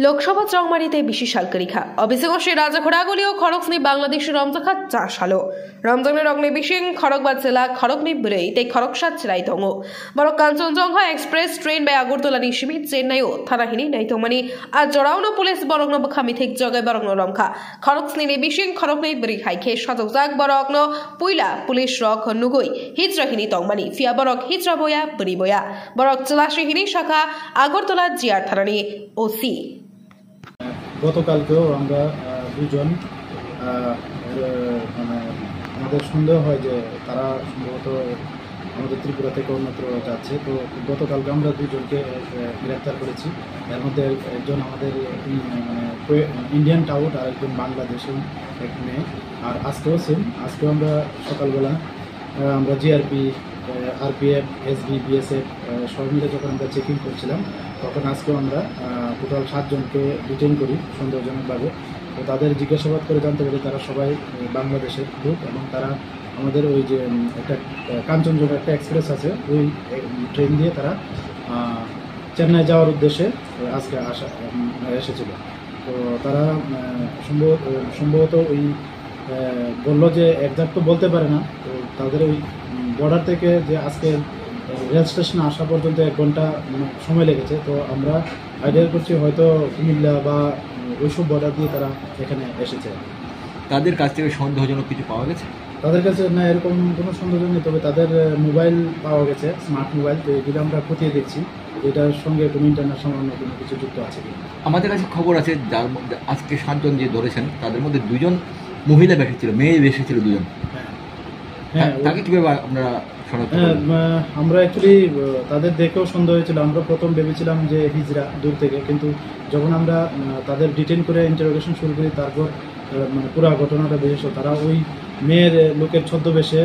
লোকসভা চংমারিতে বিশিশালকারিখা অবিসিগশে রাজাখোড়াগুলি ও খড়কনি বাংলাদেশ রমজাখা চাষালো রমজানের রগ্নে বিশিং খড়কবাদ জেলা খড়কনি ব্রেই তে খড়কসাদ চিরাইতঙ্গ বড় কাঞ্চনজঙ্ঘা এক্সপ্রেস ট্রেন বে আগরতলা নিশিমি চেন্নাই ও থানাহিনী নাইতমানি আর জড়াউনো পুলিশ বরগ্ন খামি থেকে জগাই বরগ্ন রমখা খড়কসনি বিশিং খড়কনি ব্রি হাইখে সজগজাক বরগ্ন পুইলা পুলিশ রক নুগই হিজরাহিনী তংমানি ফিয়া বরক হিজরা বয়া বরি বয়া বরক চলাশিহিনী শাখা আগরতলা জিয়ার থানানি ওসি গতকালকেও আমরা দুজন মানে আমাদের সন্দেহ হয় যে তারা সম্ভবত আমাদের ত্রিপুরা থেকে অন্যত্র যাচ্ছে। তো গতকালকে আমরা দুজনকে গ্রেপ্তার করেছি। এর মধ্যে একজন আমাদের মানে ইন্ডিয়ান টাউট আর একজন বাংলাদেশের এক মেয়ে। আর আজকেও সেম, আজকেও আমরা সকালবেলা আমরা জিআরপি, আরপিএফ, এসবি, বিএসএফ সব মিলে যখন আমরা চেকিং করছিলাম তখন আজকেও আমরা টোটাল 7 জনকে ডিটেইন করি সন্দেহজনকভাবে। তো তাদের জিজ্ঞাসাবাদ করে জানতে পারি তারা সবাই বাংলাদেশের লোক এবং তারা আমাদের ওই যে একটা কাঞ্চনজঙ্ঘা একটা এক্সপ্রেস আছে ওই ট্রেন দিয়ে তারা চেন্নাই যাওয়ার উদ্দেশ্যে আজকে এসেছিল। তো তারা সম্ভবত ওই বললো যে একজাক্ট তো বলতে পারে না। তো তাদের ওই বর্ডার থেকে যে আজকে রেল স্টেশনে আসা পর্যন্ত 1 ঘন্টা সময় লেগেছে। তো আমরা আইডিয়া করছি হয়তো কুমিল্লা বা ওইসব বর্ডার দিয়ে তারা এখানে এসেছে। তাদের কাছ থেকে সন্দেহজনক কিছু পাওয়া গেছে? তাদের কাছে না এরকম কোনো সন্দেহ নেই, তবে তাদের মোবাইল পাওয়া গেছে, স্মার্ট মোবাইল। তো এগুলো আমরা খতিয়ে দেখছি এটার সঙ্গে কোনো ইন্টারন্যাশনাল অন্য কোনো কিছু যুক্ত আছে কি। আমাদের কাছে খবর আছে যার মধ্যে আজকে 7 জন যে ধরেছেন তাদের মধ্যে 2 জন মহিলা বেশি ছিল, মেয়ে বেশি ছিল 2 জন। হ্যাঁ, তাকে কীভাবে আপনারা শনাক্ত করলেন? আমরা অ্যাকচুয়ালি তাদের দেখেও সন্দেহ হয়েছিল। আমরা প্রথম ভেবেছিলাম যে হিজরা দূর থেকে, কিন্তু যখন আমরা তাদের ডিটেইন করে ইন্টারোগেশন শুরু করি তারপর মানে পুরো ঘটনাটা বেরিয়েছে। তারা ওই মেয়ের লোকের ছদ্মবেশে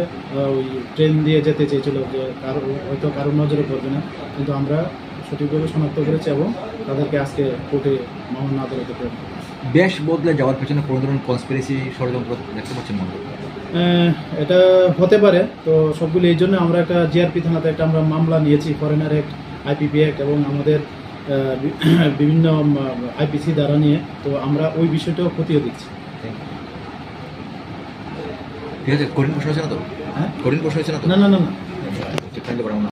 ওই ট্রেন দিয়ে যেতে চেয়েছিল, যে হয়তো কারোর নজরে পড়বে না, কিন্তু আমরা সঠিকভাবে শনাক্ত করেছি এবং তাদেরকে আজকে কোর্টে মামলা আদালতে প্রেরণ করেছি। বেশ বদলে যাওয়ার পেছনে কোনো ধরনের কনস্পিরেসি ষড়যন্ত্র দেখতে পাচ্ছেন মনে? এটা হতে পারে। তো সবগুলো এই জন্য আমরা একটা জিআরপি থানাতে একটা আমরা মামলা নিয়েছি, ফরেনার অ্যাক্ট, আইপিপি অ্যাক্ট এবং আমাদের বিভিন্ন আইপিসি দ্বারা নিয়ে। তো আমরা ওই বিষয়টাও খতিয়ে দিচ্ছি। ঠিক আছে, কঠিন প্রশ্ন হয়েছে না তো? হ্যাঁ, কঠিন প্রশ্ন হয়েছে না তো? না।